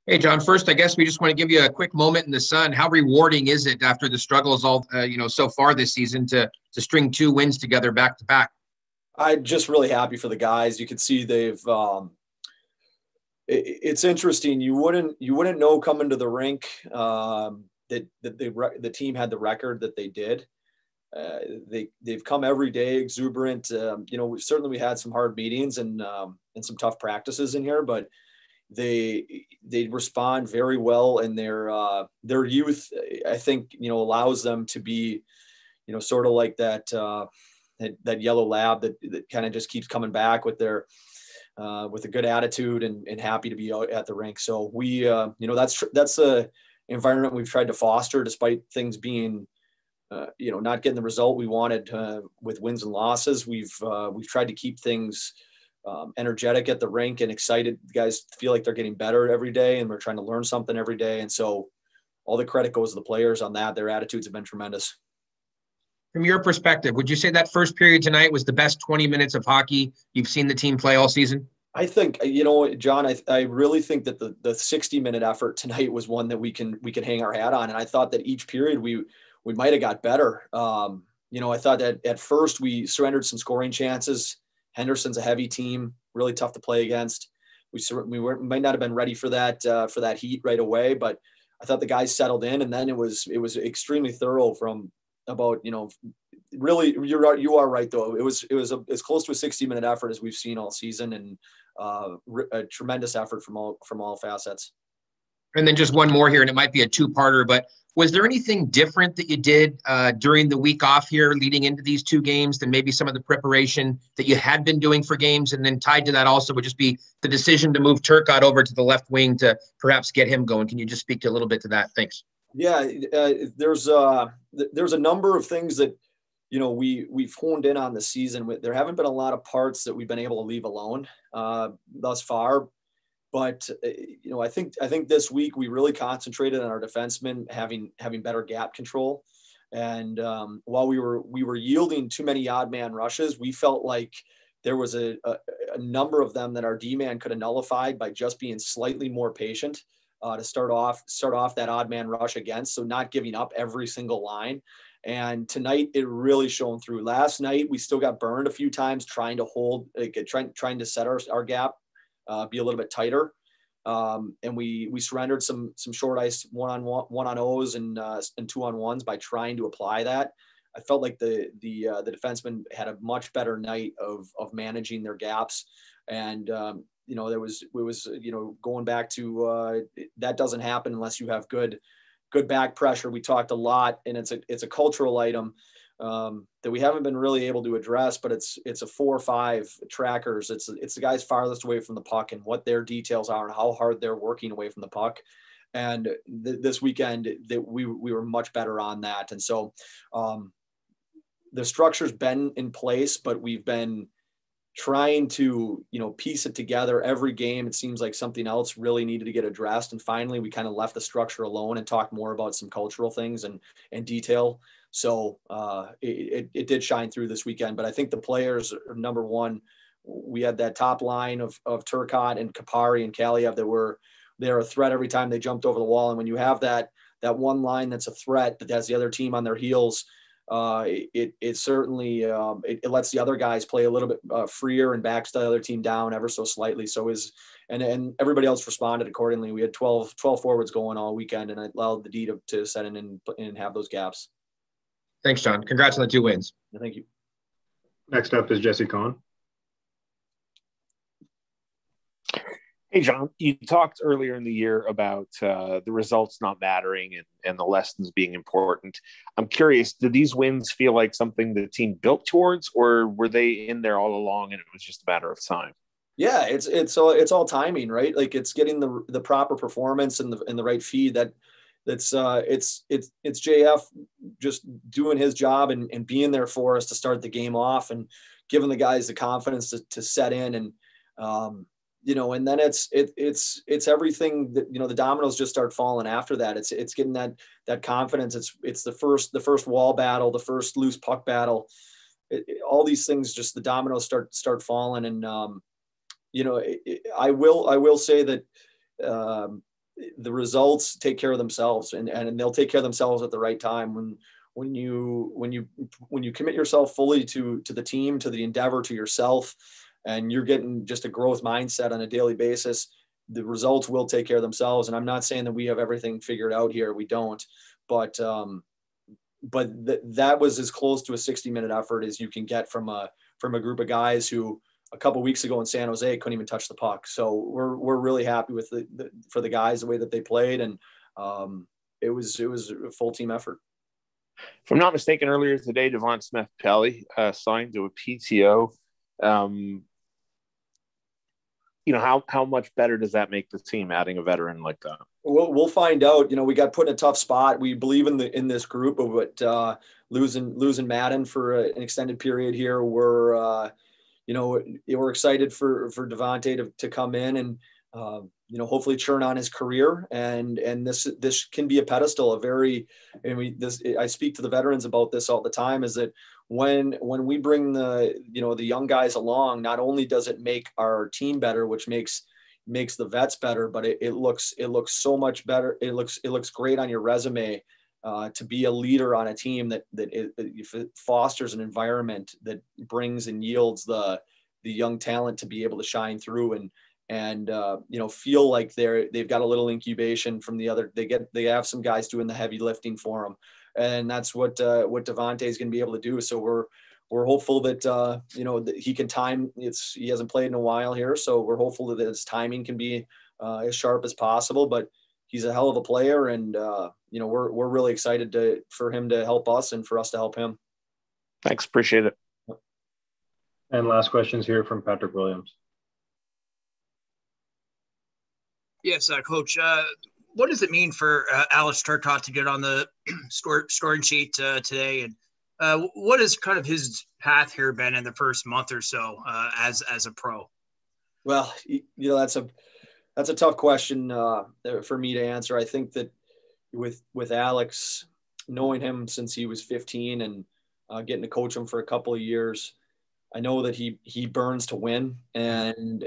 Hey, John, first, I guess we just want to give you a quick moment in the sun. How rewarding is it after the struggles so far this season to string two wins together back to back? I'm just really happy for the guys. You can see it's interesting. You wouldn't know coming to the rink that the team had the record that they did. They've come every day exuberant. We had some hard meetings and some tough practices in here, but they respond very well, and their youth, I think, allows them to be, sort of like that yellow lab that kind of just keeps coming back with a good attitude and happy to be out at the rink. So that's a environment we've tried to foster despite things being not getting the result we wanted with wins and losses. We've tried to keep things energetic at the rink and excited. The guys feel like they're getting better every day, and we're trying to learn something every day. And so all the credit goes to the players on that. Their attitudes have been tremendous. From your perspective, would you say that first period tonight was the best 20 minutes of hockey you've seen the team play all season? I think, John, I really think that the 60-minute effort tonight was one that we can hang our hat on. And I thought that each period we might have got better. I thought that at first we surrendered some scoring chances. Henderson's a heavy team, really tough to play against. We might not have been ready for that heat right away, but I thought the guys settled in, and then it was extremely thorough from about, really, you are right though. It was as close to a 60-minute effort as we've seen all season, and a tremendous effort from all facets. And then just one more here, and it might be a two-parter, but was there anything different that you did during the week off here leading into these two games than maybe some of the preparation that you had been doing for games? And then tied to that also would just be the decision to move Turcotte over to the left wing to perhaps get him going. Can you just speak to a little bit to that? Thanks. Yeah, there's a number of things that we've honed in on this season. There haven't been a lot of parts that we've been able to leave alone thus far. But I think this week we really concentrated on our defensemen having better gap control, and while we were yielding too many odd man rushes, we felt like there was a number of them that our D man could have nullified by just being slightly more patient to start off that odd man rush against, so not giving up every single line. And tonight it really shone through. Last night we still got burned a few times trying to hold, trying to set our gap. Be a little bit tighter, and we surrendered some short ice one on O's and 2-on-1s by trying to apply that. I felt like the defensemen had a much better night of managing their gaps, and it was going back to that doesn't happen unless you have good back pressure. We talked a lot, and it's a cultural item that we haven't been really able to address, but it's a 4 or 5 trackers. It's the guys farthest away from the puck and what their details are and how hard they're working away from the puck. And this weekend that we were much better on that. And so the structure's been in place, but we've been trying to, piece it together every game. It seems like something else really needed to get addressed. And finally, we kind of left the structure alone and talked more about some cultural things and detail. So it did shine through this weekend, but I think the players are number one. We had that top line of Turcotte and Kapari and Kaliev they're a threat every time they jumped over the wall. And when you have that one line that's a threat that has the other team on their heels, it certainly it lets the other guys play a little bit freer and backs the other team down ever so slightly. So and everybody else responded accordingly. We had 12 forwards going all weekend, and it allowed the D to set in and have those gaps. Thanks, John. Congrats on the 2 wins. Thank you. Next up is Jesse Cohn. Hey, John, you talked earlier in the year about the results not mattering and the lessons being important. I'm curious, did these wins feel like something the team built towards, or were they in there all along and it was just a matter of time? Yeah, it's all timing, right? Like it's getting the proper performance and the right feed it's JF just doing his job and being there for us to start the game off and giving the guys the confidence to set in. And, and then it's everything that, the dominoes just start falling after that. It's getting that confidence. It's the first wall battle, the first loose puck battle. All these things, just the dominoes start falling. And, I will say that, the results take care of themselves, and they'll take care of themselves at the right time. When you commit yourself fully to the team, to the endeavor, to yourself, and you're getting just a growth mindset on a daily basis, the results will take care of themselves. And I'm not saying that we have everything figured out here. We don't, but that was as close to a 60-minute effort as you can get from a group of guys who a couple of weeks ago in San Jose couldn't even touch the puck. So we're really happy with for the guys, the way that they played. And it was a full team effort. If I'm not mistaken, earlier today, Devon Smith-Pelly signed to a PTO. How much better does that make the team, adding a veteran like that? We'll find out. We got put in a tough spot. We believe in this group, but losing Madden for an extended period here, we're excited for Devontae to come in and hopefully churn on his career. And this can be a pedestal, I speak to the veterans about this all the time, is that when we bring the young guys along, not only does it make our team better, which makes the vets better, but it looks so much better. It looks great on your resume to be a leader on a team that it fosters an environment that brings and yields the young talent to be able to shine through and feel like they've got a little incubation from the other. They have some guys doing the heavy lifting for them, and that's what Devontae is going to be able to do. So we're hopeful that that he can time. He hasn't played in a while here, so we're hopeful that his timing can be as sharp as possible. But he's a hell of a player, and we're really excited for him to help us and for us to help him. Thanks, appreciate it. And last questions here from Patrick Williams. Yes, Coach. What does it mean for Alex Turcotte to get on the scoring sheet today? And what has kind of his path here been in the first month or so as a pro? Well, that's a tough question for me to answer. I think that with Alex, knowing him since he was 15 and getting to coach him for a couple of years, I know that he burns to win, and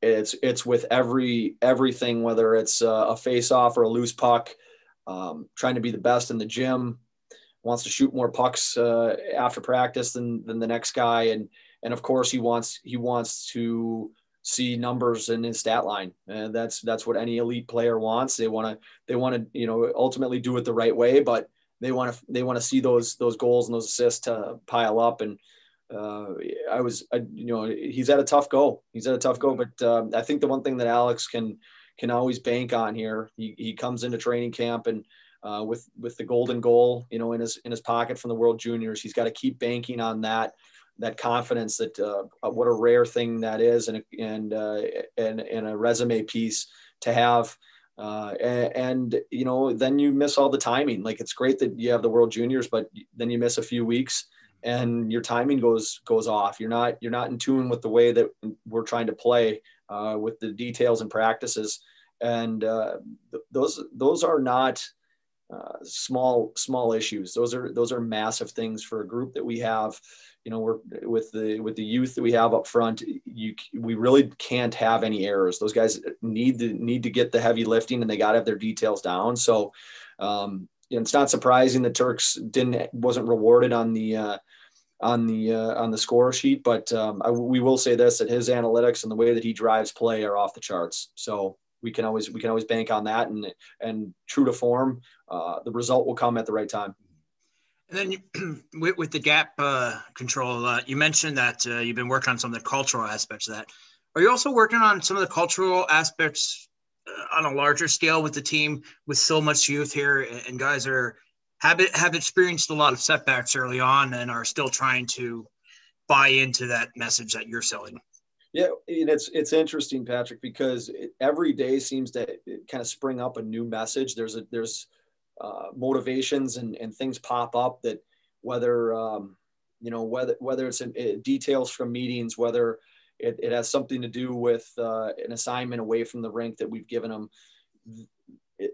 it's with everything, whether it's a face-off or a loose puck, trying to be the best in the gym, wants to shoot more pucks after practice than the next guy, and of course he wants to see numbers in his stat line. And that's what any elite player wants. They want to ultimately do it the right way, but they want to see those goals and those assists to pile up. And he's at a tough go. But I think the one thing that Alex can always bank on here, he comes into training camp and with the golden goal, in his pocket from the World Juniors, he's got to keep banking on that confidence that what a rare thing that is, and a resume piece to have. Then you miss all the timing. Like, it's great that you have the World Juniors, but then you miss a few weeks and your timing goes off. You're not in tune with the way that we're trying to play with the details and practices. And those are not small issues. Those are massive things for a group that we have. We're with the youth that we have up front. We really can't have any errors. Those guys need to get the heavy lifting, and they got to have their details down. So it's not surprising that Turks wasn't rewarded on the score sheet, but we will say this, that his analytics and the way that he drives play are off the charts. So we can always bank on that, and true to form, the result will come at the right time. And then with the gap control, you mentioned that you've been working on some of the cultural aspects of that. Are you also working on some of the cultural aspects on a larger scale with the team, with so much youth here, and guys have experienced a lot of setbacks early on and are still trying to buy into that message that you're selling? Yeah, and it's interesting, Patrick, because every day seems to kind of spring up a new message. There's motivations and things pop up that whether it's details from meetings, whether it has something to do with an assignment away from the rink that we've given them.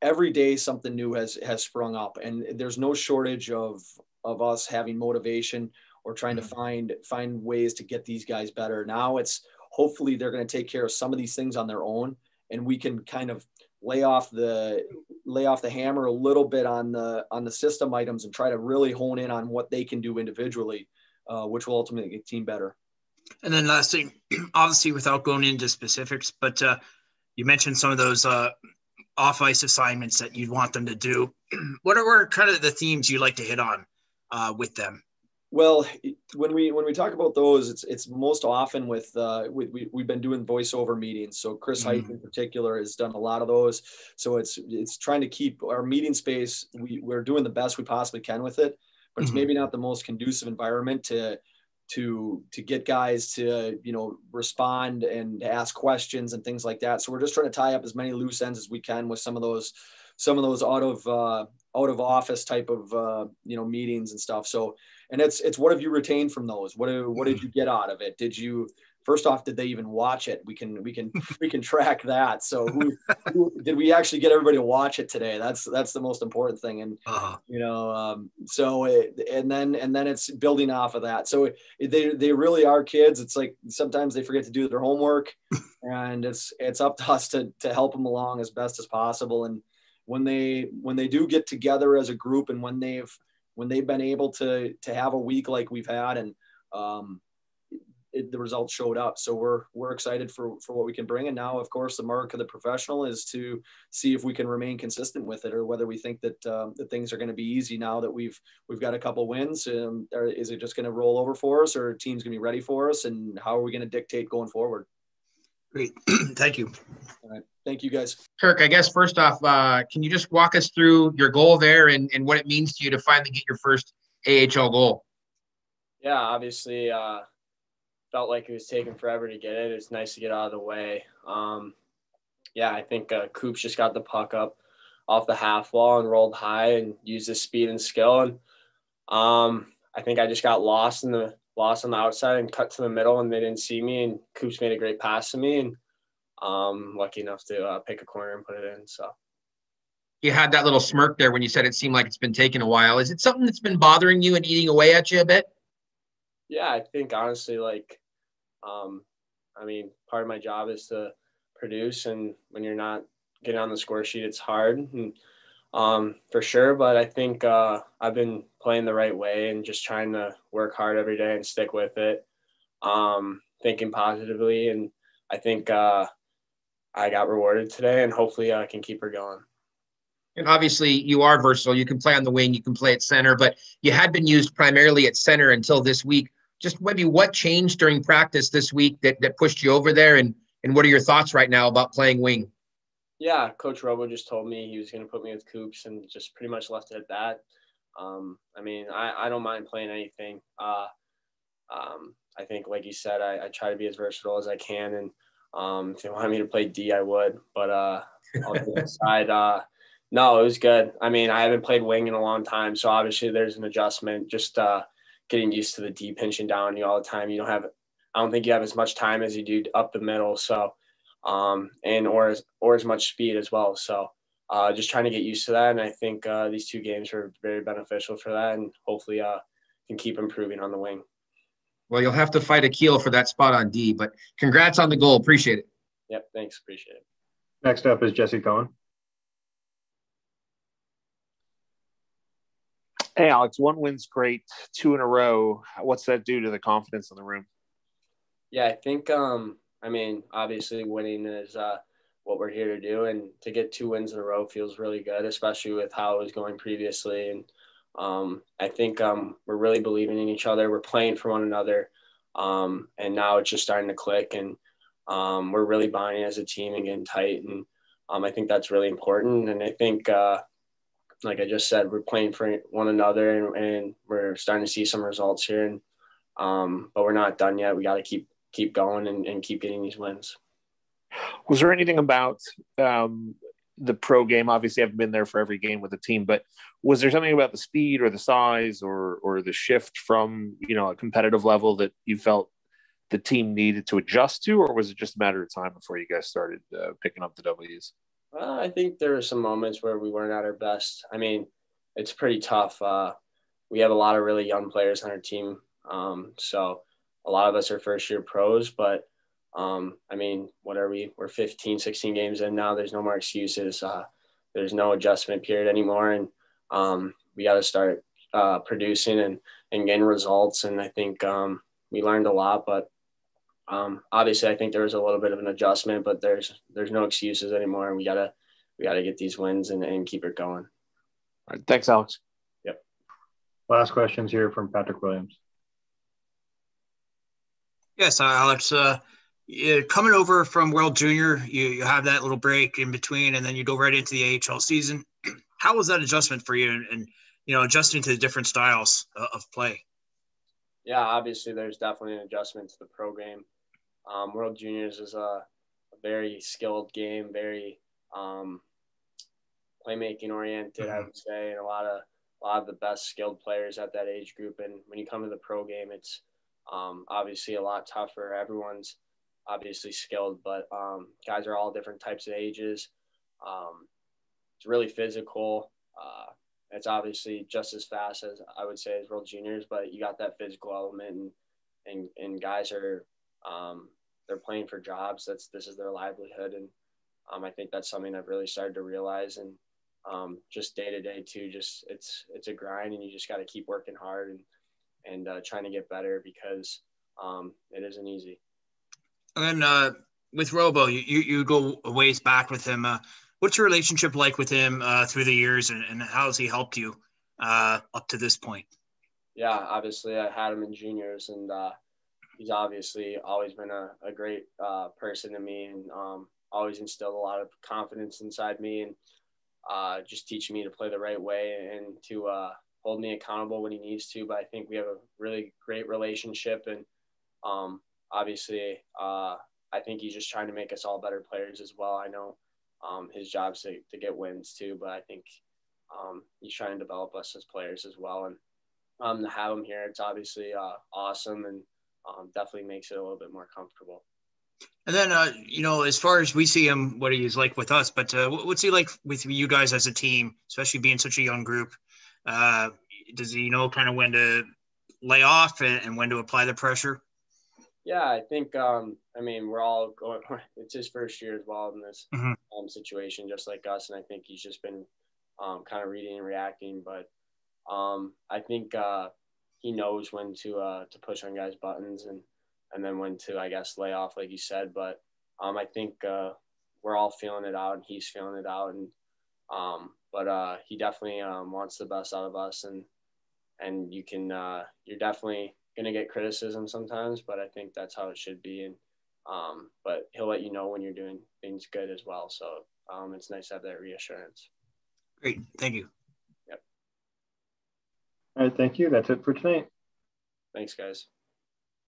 Every day something new has sprung up, and there's no shortage of us having motivation or trying to find ways to get these guys better. Now it's hopefully they're going to take care of some of these things on their own, and we can kind of lay off the hammer a little bit on the system items and try to really hone in on what they can do individually, which will ultimately get team better. And then last thing, obviously without going into specifics, but you mentioned some of those off ice assignments that you'd want them to do. What are kind of the themes you like to hit on with them? Well, when we talk about those, it's most often with we've been doing voiceover meetings. So Chris Height in particular has done a lot of those. So it's trying to keep our meeting space. We're doing the best we possibly can with it, but it's maybe not the most conducive environment to get guys to, respond and ask questions and things like that. So we're just trying to tie up as many loose ends as we can with some of those out of office type of meetings and stuff. So, and it's what have you retained from those? What did you get out of it? First off, did they even watch it? We can track that. So who did we actually get everybody to watch it today? That's the most important thing. And and then it's building off of that. So they really are kids. It's like sometimes they forget to do their homework, and it's up to us to help them along as best as possible. And when they do get together as a group, and when they've been able to have a week like we've had, and the results showed up. So we're excited for what we can bring. And now, of course, the mark of the professional is to see if we can remain consistent with it, or whether we think that things are going to be easy now that we've got a couple wins. Or is it just going to roll over for us, or team's going to be ready for us? And how are we going to dictate going forward? Great. Thank you. All right. Thank you, guys. Kirk, I guess first off, can you just walk us through your goal there and what it means to you to finally get your first AHL goal? Yeah, obviously, felt like it was taking forever to get it. It's nice to get out of the way. I think Coops just got the puck up off the half wall and rolled high and used his speed and skill. And I think I just got lost on the outside and cut to the middle, and they didn't see me. And Coops made a great pass to me, and lucky enough to pick a corner and put it in. So you had that little smirk there when you said it seemed like it's been taking a while. Is it something that's been bothering you and eating away at you a bit? Yeah, I think honestly, part of my job is to produce, and when you're not getting on the score sheet, it's hard, and, for sure. But I think I've been playing the right way and just trying to work hard every day and stick with it, thinking positively. And I think I got rewarded today, and hopefully I can keep her going. And obviously you are versatile. You can play on the wing, you can play at center, but you had been used primarily at center until this week. Just maybe what changed during practice this week that pushed you over there, and what are your thoughts right now about playing wing? Yeah, Coach Robo just told me he was going to put me with Coops, and just pretty much left it at that. I don't mind playing anything. I think, like you said, I try to be as versatile as I can, and if they wanted me to play D, I would. But on the side, no, it was good. I haven't played wing in a long time, so obviously there's an adjustment. Just getting used to the D pinching down on you all the time. I don't think you have as much time as you do up the middle. So, or as much speed as well. So, just trying to get used to that. And I think these two games were very beneficial for that, and hopefully can keep improving on the wing. Well, you'll have to fight Akil for that spot on D, but congrats on the goal. Appreciate it. Yep. Thanks. Appreciate it. Next up is Jesse Cohen. Hey, Alex, 1 win's great, 2 in a row. What's that do to the confidence in the room? Yeah, I think, obviously winning is what we're here to do. And to get 2 wins in a row feels really good, especially with how it was going previously. And I think we're really believing in each other. We're playing for one another. And now it's just starting to click. And we're really bonding as a team and getting tight. And I think that's really important. And I think like I just said, we're playing for one another, and we're starting to see some results here. And but we're not done yet. We got to keep going and keep getting these wins. Was there anything about the pro game? Obviously, I haven't been there for every game with the team, but was there something about the speed or the size or the shift from a competitive level that you felt the team needed to adjust to, or was it just a matter of time before you guys started picking up the W's? I think there were some moments where we weren't at our best. It's pretty tough. We have a lot of really young players on our team. So a lot of us are first-year pros, but I mean, what are we? We're 15, 16 games in now. There's no more excuses. There's no adjustment period anymore. And we got to start producing and getting results. And I think we learned a lot, but obviously I think there was a little bit of an adjustment, but there's no excuses anymore. And we gotta get these wins and keep it going. All right, thanks, Alex. Yep. Last questions here from Patrick Williams. Yes, Alex. Coming over from World Junior, you have that little break in between, and then you go right into the AHL season. How was that adjustment for you, and adjusting to the different styles of play? Yeah, obviously there's definitely an adjustment to the pro game. World Juniors is a very skilled game, very playmaking oriented, I would say, and a lot of the best skilled players at that age group. And when you come to the pro game, it's obviously a lot tougher. Everyone's obviously skilled, but guys are all different types of ages. It's really physical. It's obviously just as fast as I would say as World Juniors, but you got that physical element, and guys are they're playing for jobs. This is their livelihood, and I think that's something I've really started to realize. And just day to day too, just it's a grind, and you just got to keep working hard and trying to get better, because it isn't easy. And then with Robo, you go a ways back with him. What's your relationship like with him through the years, and how has he helped you up to this point? Yeah, obviously I had him in juniors, and he's obviously always been a great person to me, and always instilled a lot of confidence inside me, and just teaching me to play the right way and to hold me accountable when he needs to. But I think we have a really great relationship, and obviously I think he's just trying to make us all better players as well. I know his job's to get wins too, but I think he's trying to develop us as players as well. And to have him here, it's obviously awesome, and definitely makes it a little bit more comfortable. And then, as far as we see him, what he's like with us, but what's he like with you guys as a team, especially being such a young group? Does he know kind of when to lay off and when to apply the pressure? Yeah, I think, we're all going, it's his first year as well in this situation, just like us. And I think he's just been kind of reading and reacting. But I think he knows when to push on guys' buttons and then when to, I guess, lay off, like you said. But I think we're all feeling it out, and he's feeling it out. And but he definitely wants the best out of us. And you're definitely going to get criticism sometimes, but I think that's how it should be. And but he'll let you know when you're doing things good as well. So it's nice to have that reassurance. Great. Thank you. Yep. All right. Thank you. That's it for tonight. Thanks, guys.